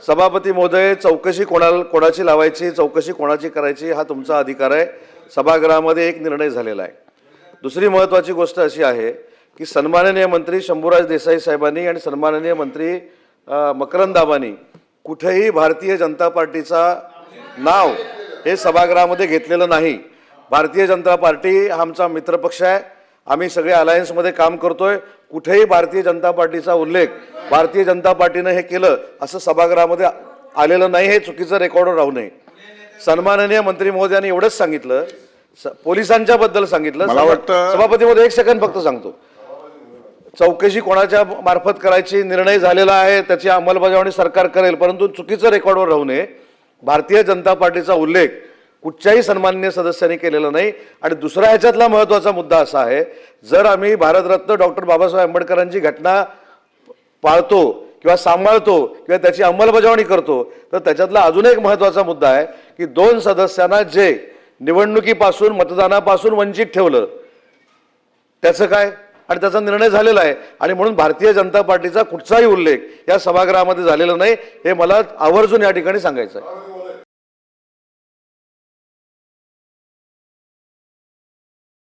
सभापती महोदय चौकशी कोणाची लावायची, चौकशी कोणाची करायची हा तुमचा अधिकार आहे। सभागृहामध्ये एक निर्णय झालेला आहे। दुसरी महत्त्वाची गोष्ट अशी आहे की सन्माननीय मंत्री शंभूराज देसाई साहेबांनी आणि सन्माननीय मंत्री मकरंद अबांनी कुठेही भारतीय जनता पार्टीचा नाव हे सभागृहामध्ये घेतलेलं नाही। भारतीय जनता पार्टी हा आमचा मित्रपक्ष आहे, आम्ही सगळे अलायन्समध्ये काम करतोय। कुठेही भारतीय जनता पार्टीचा उल्लेख भारतीय जनता पार्टीने हे केलं असं सभागृहामध्ये आलेलं नाही, हे चुकीचं रेकॉर्डवर राहू नये। सन्माननीय मंत्री महोदयांनी एवढंच सांगितलं, पोलिसांच्या बद्दल सांगितलं। सभापती महोदय एक सेकंड फक्त सांगतो, चौकशी कोणाच्या मार्फत करायची निर्णय झालेला आहे, त्याची अंमलबजावणी सरकार करेल, परंतु चुकीचं रेकॉर्डवर राहू नये। भारतीय जनता पार्टीचा उल्लेख कुठच्याही सन्माननीय सदस्यांनी केलेला नाही। आणि दुसरा ह्याच्यातला महत्त्वाचा मुद्दा असा आहे, जर आम्ही भारतरत्न डॉक्टर बाबासाहेब आंबेडकरांची घटना पाळतो किंवा सांभाळतो किंवा त्याची अंमलबजावणी करतो, तर त्याच्यातला अजून एक महत्त्वाचा मुद्दा आहे की 2 सदस्यांना जे निवडणुकीपासून मतदानापासून वंचित ठेवलं त्याचं काय, आणि त्याचा निर्णय झालेला आहे। आणि म्हणून भारतीय जनता पार्टीचा कुठचाही उल्लेख या सभागृहामध्ये झालेला नाही, हे मला आवर्जून या ठिकाणी सांगायचं आहे।